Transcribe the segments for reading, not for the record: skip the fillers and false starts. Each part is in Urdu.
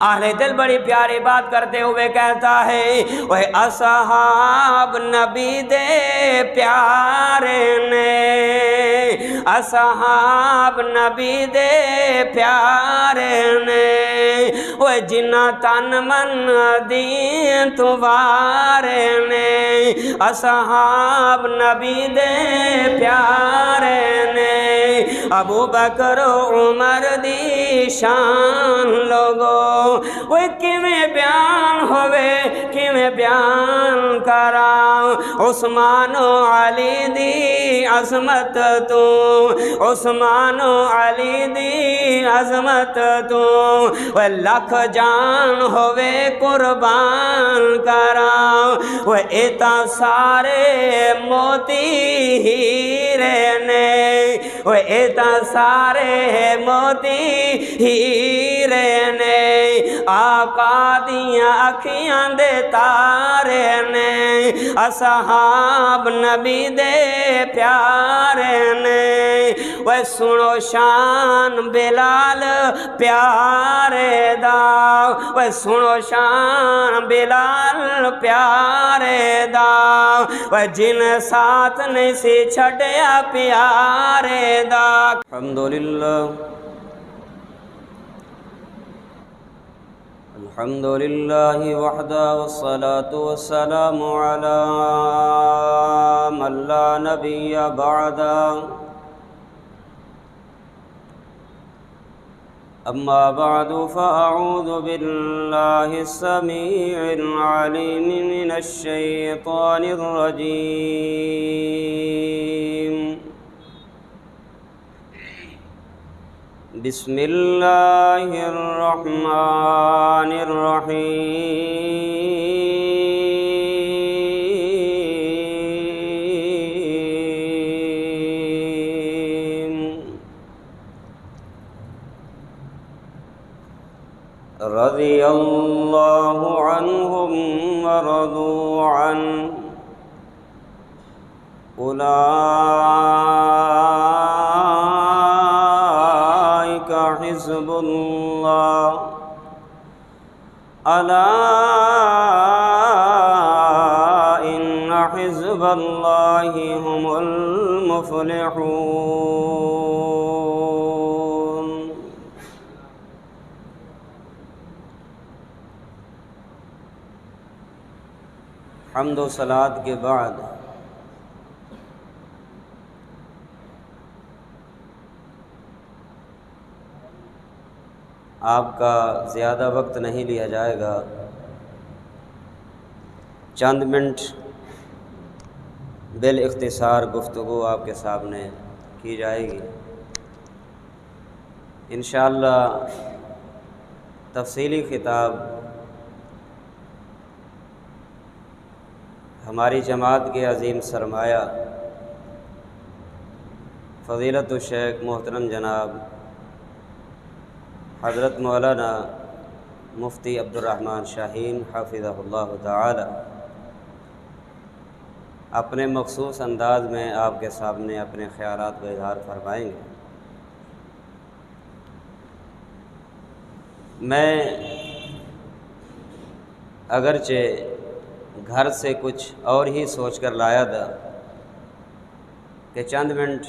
اہل دل بڑی پیاری بات کرتے ہوئے کہتا ہے وہ اصحاب نبی دے پیارے نے، اصحاب نبی دے پیارے نے، وہ جنہ تن من دین توارے نے، اصحاب نبی دے پیارے نے، ابو بکر و عمر دی شان لوگو وہ کیویں بیان ہوئے کیویں بیان کراں، عثمان و علی دی عظمت تو، عثمان و علی دی عظمت تو، وہ لکھ جان ہوئے قربان کراں، وہ ایتا سارے موتی ہیرے نے، وہ ایتا سارے موتی ہیرے نے، آقا دیاں اکھیاں دے تارے نے، اصحاب نبی دے پیارے نے، وہ سنو شان بلال پیارے دا، وہ سنو شان بلال پیارے دا، وہ جن ساتھ نہیں سی چھڑیا پیارے دا۔ الحمدللہ الحمدللہ وحدہ والصلاة والسلام علی من لا نبی بعدہ، اما بعد فاعوذ باللہ السمیع العلیم من الشیطان الرجیم، بسم اللہ الرحمن الرحیم، رضی اللہ عنہم ورضوا عنہ، اولئک حزب اللہ، الا ان حزب اللہ هم المفلحون۔ حمد و صلوات کے بعد آپ کا زیادہ وقت نہیں لیا جائے گا، چند منٹ بالاختصار گفتگو آپ کے سامنے کی جائے گی۔ انشاءاللہ تفصیلی خطاب ہماری جماعت کے عظیم سرمایہ فضیلت الشیخ محترم جناب حضرت مولانا مفتی عبدالرحمن شاہین حافظہ اللہ تعالی اپنے مخصوص انداز میں آپ کے سامنے اپنے خیالات کا اظہار فرمائیں گے۔ میں اگرچہ گھر سے کچھ اور ہی سوچ کر لایا تھا کہ چند منٹ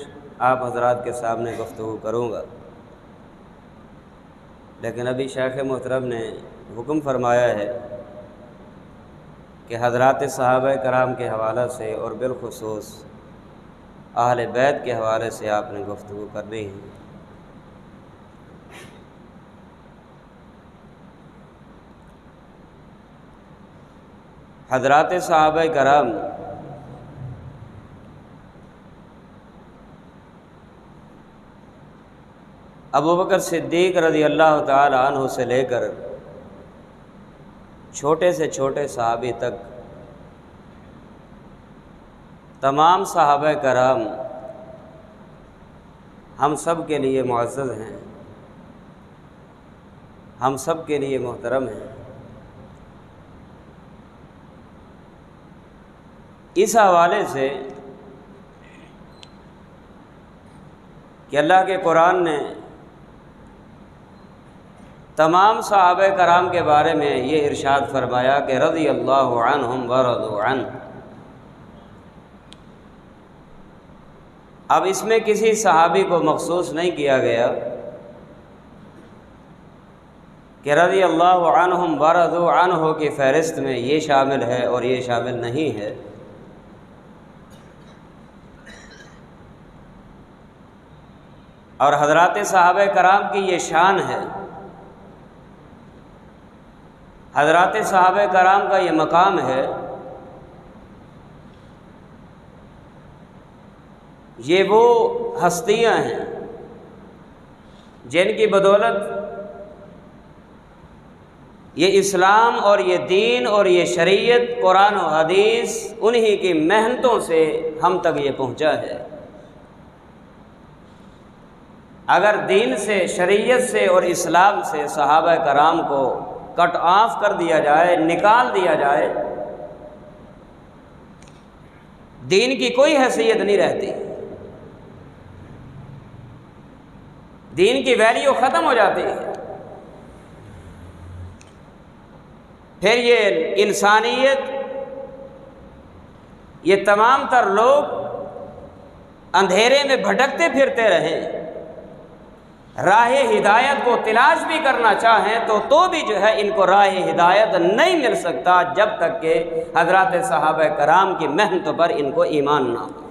آپ حضرات کے سامنے گفتگو کروں گا، لیکن ابھی شیخ محترم نے حکم فرمایا ہے کہ حضرات صحابہ کرام کے حوالے سے اور بالخصوص اہل بیت کے حوالے سے آپ نے گفتگو کرنی ہے۔ حضرات صحابہ کرام ابو بکر صدیق رضی اللہ تعالی عنہ سے لے کر چھوٹے سے چھوٹے صحابی تک تمام صحابہ کرام ہم سب کے لیے معزز ہیں، ہم سب کے لیے محترم ہیں۔ اس حوالے سے کہ اللہ کے قرآن نے تمام صحابہ کرام کے بارے میں یہ ارشاد فرمایا کہ رضی اللہ عنہم ورضوا عنہ۔ اب اس میں کسی صحابی کو مخصوص نہیں کیا گیا کہ رضی اللہ عنہم ورضوا عنہ کی فہرست میں یہ شامل ہے اور یہ شامل نہیں ہے۔ اور حضرات صحابہ کرام کی یہ شان ہے، حضرات صحابہ کرام کا یہ مقام ہے، یہ وہ ہستیاں ہیں جن کی بدولت یہ اسلام اور یہ دین اور یہ شریعت قرآن و حدیث انہی کی محنتوں سے ہم تک یہ پہنچا ہے۔ اگر دین سے، شریعت سے اور اسلام سے صحابہ کرام کو کٹ آف کر دیا جائے، نکال دیا جائے، دین کی کوئی حیثیت نہیں رہتی، دین کی ویلیو ختم ہو جاتی ہے۔ پھر یہ انسانیت، یہ تمام تر لوگ اندھیرے میں بھٹکتے پھرتے رہیں، راہ ہدایت کو تلاش بھی کرنا چاہیں تو بھی جو ہے ان کو راہ ہدایت نہیں مل سکتا جب تک کہ حضرات صحابہ کرام کی محنتوں پر ان کو ایمان نہ ہو۔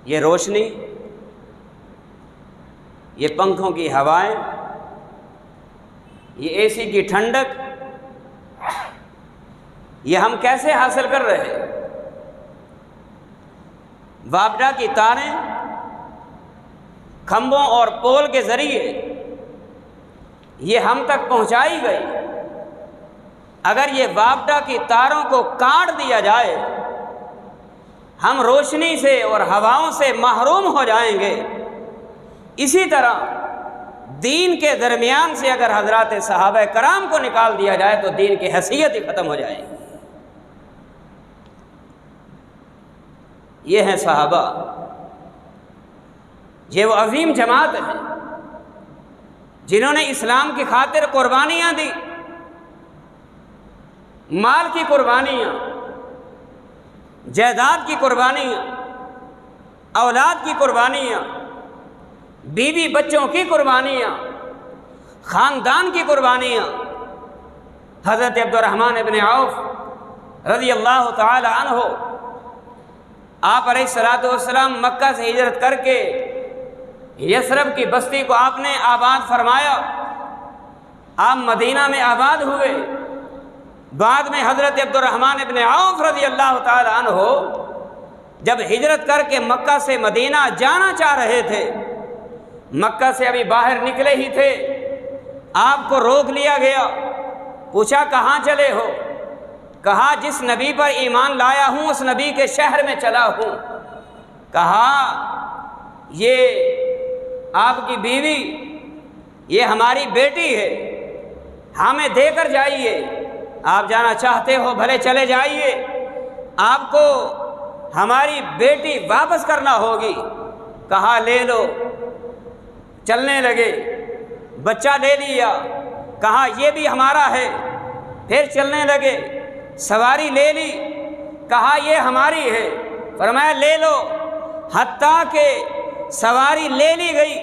یہ روشنی، یہ پنکھوں کی ہوائیں، یہ اے سی کی ٹھنڈک، یہ ہم کیسے حاصل کر رہے ہیں؟ وابڈا کی تاریں کھمبوں اور پول کے ذریعے یہ ہم تک پہنچائی گئی۔ اگر یہ وابڈا کی تاروں کو کاٹ دیا جائے، ہم روشنی سے اور ہواؤں سے محروم ہو جائیں گے۔ اسی طرح دین کے درمیان سے اگر حضرات صحابہ کرام کو نکال دیا جائے تو دین کی حیثیت ہی ختم ہو جائے گی۔ یہ ہیں صحابہ، یہ وہ عظیم جماعت ہے جنہوں نے اسلام کی خاطر قربانیاں دی، مال کی قربانیاں، جائیداد کی قربانیاں، اولاد کی قربانیاں، بیوی بچوں کی قربانیاں، خاندان کی قربانیاں۔ حضرت عبد الرحمن ابن عوف رضی اللہ تعالی عنہ، آپ علیہ الصلوۃ والسلام مکہ سے ہجرت کر کے یثرب کی بستی کو آپ نے آباد فرمایا، آپ مدینہ میں آباد ہوئے۔ بعد میں حضرت عبد الرحمن ابن عوف رضی اللہ تعالی عنہ جب ہجرت کر کے مکہ سے مدینہ جانا چاہ رہے تھے، مکہ سے ابھی باہر نکلے ہی تھے، آپ کو روک لیا گیا، پوچھا کہاں چلے ہو؟ کہا جس نبی پر ایمان لایا ہوں اس نبی کے شہر میں چلا ہوں۔ کہا یہ آپ کی بیوی، یہ ہماری بیٹی ہے، ہمیں دے کر جائیے۔ آپ جانا چاہتے ہو بھلے چلے جائیے، آپ کو ہماری بیٹی واپس کرنا ہوگی۔ کہا لے لو۔ چلنے لگے، بچہ لے لیا، کہا یہ بھی ہمارا ہے۔ پھر چلنے لگے، سواری لے لی، کہا یہ ہماری ہے، فرمایا لے لو۔ حتیٰ کہ سواری لے لی گئی،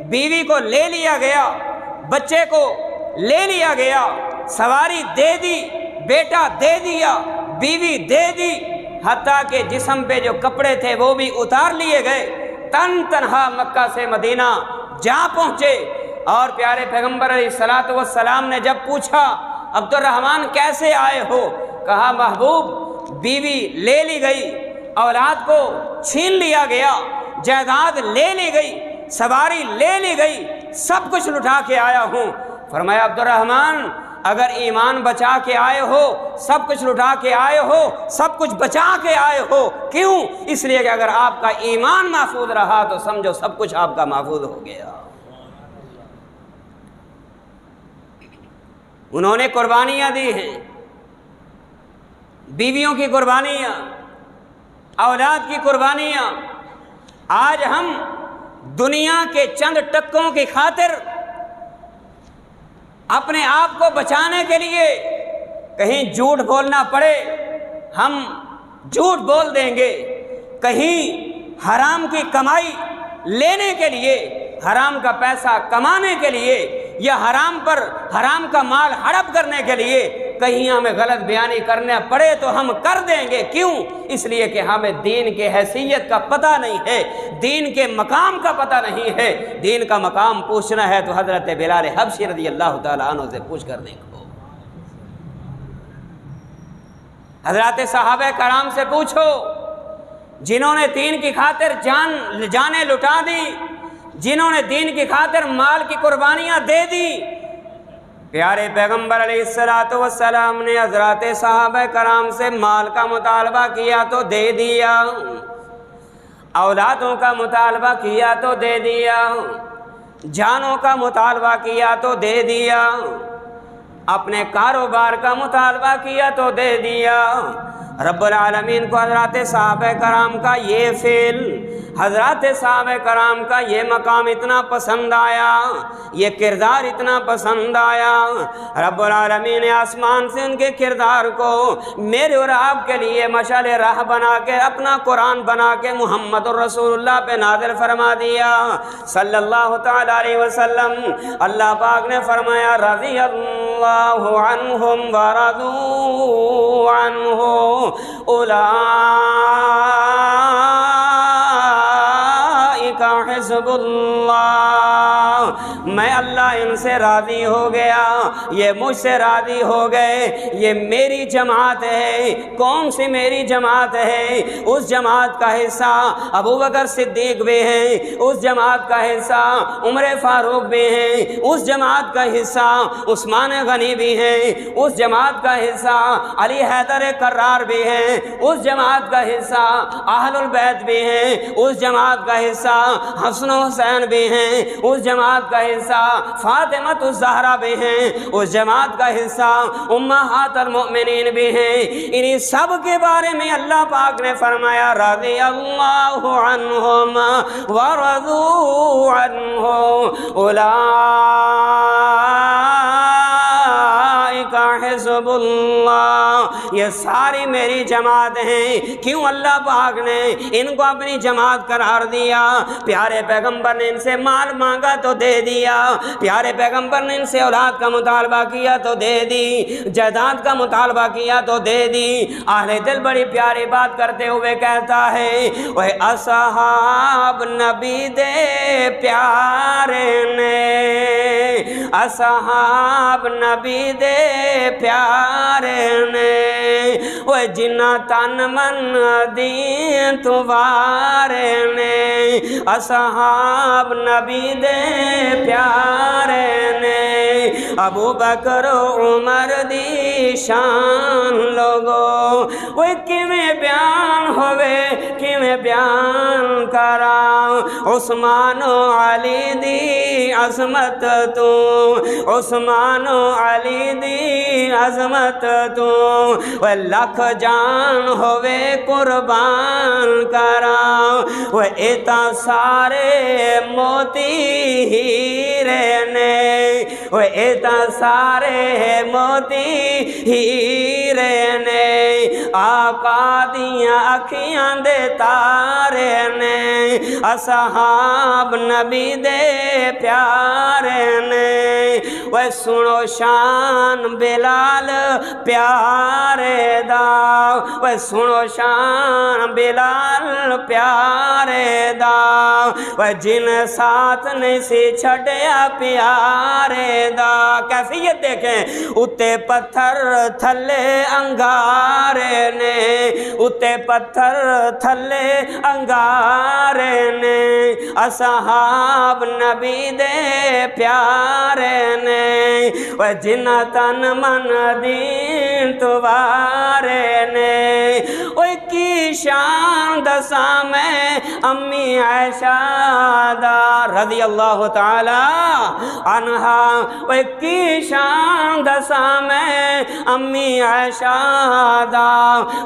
بیوی کو لے لیا گیا، بچے کو لے لیا گیا، سواری دے دی، بیٹا دے دیا، بیوی دے دی، حتیٰ کہ جسم پہ جو کپڑے تھے وہ بھی اتار لیے گئے۔ تن تنہا مکہ سے مدینہ جا پہنچے، اور پیارے پیغمبر علیہ الصلوۃ والسلام نے جب پوچھا عبد الرحمن کیسے آئے ہو؟ کہا محبوب بیوی لے لی گئی، اولاد کو چھین لیا گیا، جائیداد لے لی گئی، سواری لے لی گئی، سب کچھ لٹا کے آیا ہوں۔ فرمایا عبد الرحمن اگر ایمان بچا کے آئے ہو، سب کچھ لٹا کے آئے ہو، سب کچھ بچا کے آئے ہو، کیوں؟ اس لیے کہ اگر آپ کا ایمان محفوظ رہا تو سمجھو سب کچھ آپ کا محفوظ ہو گیا۔ انہوں نے قربانیاں دی ہیں، بیویوں کی قربانیاں، اولاد کی قربانیاں۔ آج ہم دنیا کے چند ٹکوں کی خاطر اپنے آپ کو بچانے کے لیے کہیں جھوٹ بولنا پڑے ہم جھوٹ بول دیں گے، کہیں حرام کی کمائی لینے کے لیے، حرام کا پیسہ کمانے کے لیے، یا حرام کا مال ہڑپ کرنے کے لیے کہیں ہمیں غلط بیانی کرنا پڑے تو ہم کر دیں گے۔ کیوں؟ اس لیے کہ ہمیں دین کے حیثیت کا پتہ نہیں ہے، دین کے مقام کا پتہ نہیں ہے۔ دین کا مقام پوچھنا ہے تو حضرت بلال حبشی رضی اللہ تعالیٰ عنہ سے پوچھ کر دیکھو، حضرات صحابہ کرام سے پوچھو، جنہوں نے دین کی خاطر جانیں لٹا دی، جنہوں نے دین کی خاطر مال کی قربانیاں دے دی۔ پیارے پیغمبر علیہ السلام نے حضرات صحابہ کرام سے مال کا مطالبہ کیا تو دے دیا، اولادوں کا مطالبہ کیا تو دے دیا، جانوں کا مطالبہ کیا تو دے دیا، اپنے کاروبار کا مطالبہ کیا تو دے دیا۔ رب العالمین کو حضرات صحابہ کرام کا یہ فعل، حضرات صحابہ کرام کا یہ مقام اتنا پسند آیا، یہ کردار اتنا پسند آیا، رب العالمین نے آسمان سے ان کے کردار کو میرے اور آپ کے لیے مشعل راہ بنا کے اپنا قرآن بنا کے محمد الرسول اللہ پہ نازل فرما دیا صلی اللہ تعالی علیہ وسلم۔ اللہ پاک نے فرمایا رضی اللہ عنہم ورضوا عنہ اولئک حزب اللہ، میں اللہ ان سے راضی ہو گیا، یہ مجھ سے راضی ہو گئے، یہ میری جماعت ہے۔ کون سی میری جماعت ہے؟ اس جماعت کا حصہ ابو بکر صدیق بھی ہیں، اس جماعت کا حصہ عمر فاروق بھی ہیں، اس جماعت کا حصہ عثمان غنی بھی ہیں، اس جماعت کا حصہ علی حیدر کرار بھی ہیں، اس جماعت کا حصہ اہل البیت بھی ہیں، اس جماعت کا حصہ حسن و حسین بھی ہیں، اس جماعت کا حصہ فاطمۃ الزہرا بھی ہیں، اس جماعت کا حصہ امہات المؤمنین بھی ہیں۔ انہی سب کے بارے میں اللہ پاک نے فرمایا رضی اللہ عنہم ورضوا عنہ اولئک حزب اللہ، یہ ساری میری جماعت ہیں۔ کیوں اللہ پاک نے ان کو اپنی جماعت قرار دیا؟ پیارے پیغمبر نے ان سے مال مانگا تو دے دیا، پیارے پیغمبر نے ان سے اولاد کا مطالبہ کیا تو دے دی، جائیداد کا مطالبہ کیا تو دے دی۔ اہل دل بڑی پیاری بات کرتے ہوئے کہتا ہے وہ اصحاب نبی دے پیارے نے، اصحاب نبی دے پیارے نے، وہ جنہ تن من دین توارے نے، اصحاب نبی دے پیارے نے، ابو بکر عمر دی شان لوگو، وہ کیویں بیان ہوئے کیویں بیان کرا، عثمان و علی دی عظمت تو، عثمان و علی دی عظمت تو، وہ لکھ جان ہوئے قربان کرا، وہ ایتا سارے موتی ہیرے نے، وہ ایتا سارے موتی ہیرے نے، آقا دیاں اکھیاں دے تارے نے، اصحاب نبی دے پیارے نے، وہ سنو شان بلال پیارے دا، وہ سنو شان بلال پیارے دا، وہ جن ساتھ نہیں سی چھڑیا پیارے دا۔ کیفیت دیکھیں، اتے پتھر تھلے انگارے نے، اتے پتھر تھلے انگارے نے، اصحاب نبی دے پیارے نے، وہ جن تن من دین توارے نے، وہ کی شان دساں میں امی عائشہ دا رضی اللہ تعالی عنہا، وہ کی شان دساں میں امی عائشہ دا،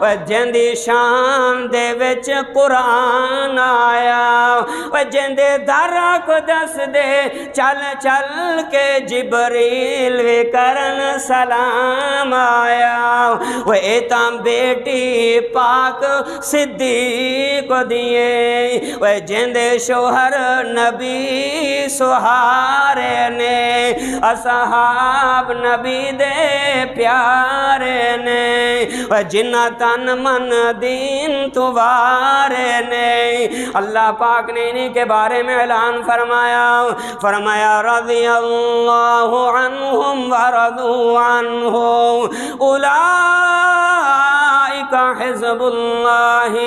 وہ جندی شان دے وچ قرآن آیا، وہ جیندے در کو دس دے چل چل کے جبریل وی کرن سلام آیا وہ ایتام بیٹی پاک صدیق کو دیے وہ جیندے شوہر نبی سہارے نے اصحاب نبی دے پیارے نے وہ جنہ تن من دین توارے نے اللہ پاک نے انہی کے بارے میں اعلان فرمایا رضی اللہ عنہم ورضوا عنہ اولئک حزب اللہ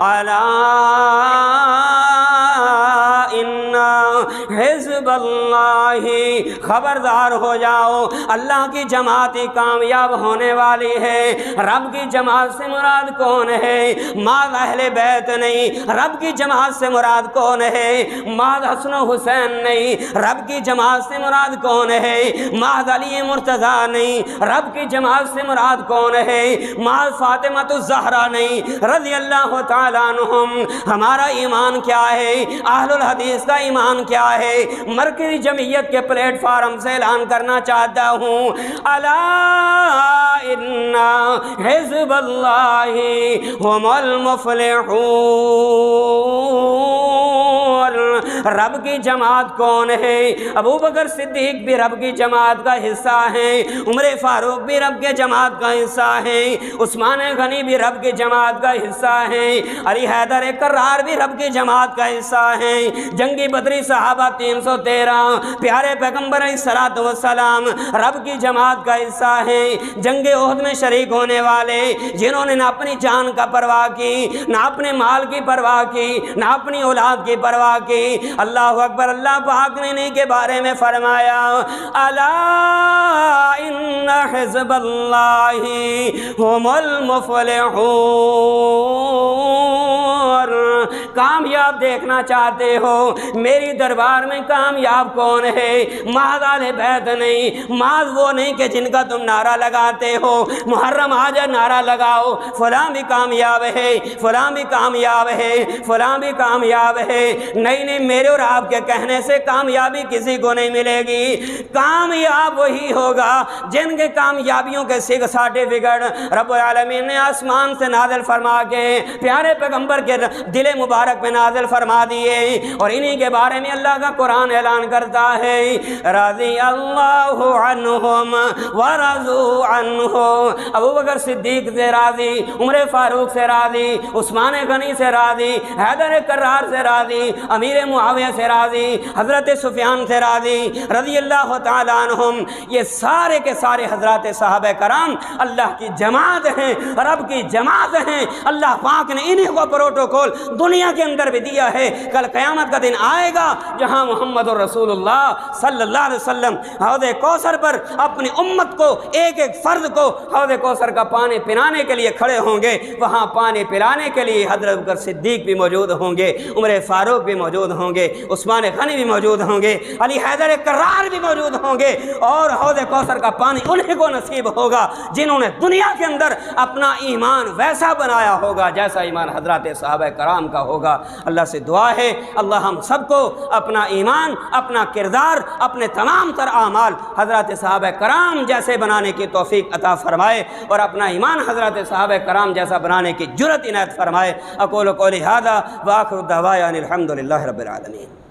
الا ان حزب اللہ خبردار ہو جاؤ اللہ کی جماعت کامیاب ہونے والی ہے رب کی جماعت سے مراد کون ہے ماذ اہل بیت نہیں رب کی جماعت سے مراد کون ہے ماذ حسن و حسین نہیں رب کی جماعت سے مراد کون ہے ماذ علی مرتضیٰ نہیں رب کی جماعت سے مراد کون ہے ماذ فاطمۃ الزہرا نہیں رضی اللہ تعالیٰ عنہم ہمارا ایمان کیا ہے اہل الحدیث کا ایمان کیا ہے مرکزی جمعیت کے پلیٹ فارم سے اعلان کرنا چاہتا ہوں الا ان حزب اللہ هم المفلحون رب کی جماعت کون ہے ابو بکر صدیق بھی رب کی جماعت کا حصہ ہیں عمر فاروق بھی رب کے جماعت کا حصہ ہیں عثمان غنی بھی رب کی جماعت کا حصہ ہیں علی حیدر کرار بھی رب کی جماعت کا حصہ ہیں جنگی بدری صحابہ 313 پیارے پیغمبر علیہ الصلوۃ والسلام رب کی جماعت کا حصہ ہیں جنگ احد میں شریک ہونے والے جنہوں نے نہ اپنی جان کا پرواہ کی نہ اپنے مال کی پرواہ کی نہ اپنی اولاد کی پرواہ کی اللہ اکبر اللہ پاک نے انہی کے بارے میں فرمایا الا ان حزب اللہ هم المفلحون کامیاب دیکھنا چاہتے ہو میری دربار میں کامیاب کون ہے ماذ اہل بیت نہیں ماذ وہ نہیں کہ جن کا تم نعرہ لگاتے ہو محرم آج نعرہ لگاؤ فلاں بھی کامیاب ہے فلاں بھی کامیاب ہے فلاں بھی کامیاب ہے نہیں میرے اور آپ کے کہنے سے کامیابی کسی کو نہیں ملے گی کامیاب وہی ہوگا جن کے کامیابیوں کے سرٹیفکیٹ رب العالمین نے آسمان سے نازل فرما کے پیارے پیغمبر کے دل مبارک میں نازل فرما دیے اور انہی کے بارے میں اللہ کا قرآن اعلان کرتا ہے رضی اللہ عنہم ورضوا عنہ ابو بکر صدیق سے راضی عمر فاروق سے راضی عثمان غنی سے راضی حیدر کرار سے راضی امیر معاویہ سے راضی حضرت سفیان سے راضی رضی اللہ تعالیٰ عنہم یہ سارے کے سارے حضرات صحابہ کرام اللہ کی جماعت ہیں رب کی جماعت ہیں اللہ پاک نے انہی کو پروٹوکول دنیا کے اندر بھی دیا ہے کل قیامت کا دن آئے گا جہاں محمد رسول اللہ صلی اللہ علیہ وسلم حوض کوثر پر اپنی امت کو ایک ایک فرد کو حوض کوثر کا پانی پلانے کے لیے کھڑے ہوں گے وہاں پانی پلانے کے لیے حضرت بکر صدیق بھی موجود ہوں گے عمر فاروق بھی موجود ہوں گے عثمان غنی بھی موجود ہوں گے علی حیدر کرار بھی موجود ہوں گے اور حوض کوثر کا پانی انہیں کو نصیب ہوگا جنہوں نے دنیا کے اندر اپنا ایمان ویسا بنایا ہوگا جیسا ایمان حضرات صحابہ کرام کا ہوگا اللہ سے دعا ہے اللہ ہم سب کو اپنا ایمان اپنا کردار اپنے تمام تر اعمال حضرات صحابہ کرام جیسے بنانے کی توفیق عطا فرمائے اور اپنا ایمان حضرات صحابہ کرام جیسا بنانے کی جرأت عنایت فرمائے اقول قولی ھذا وآخر دعوایا ان الحمد للہ رب العالمین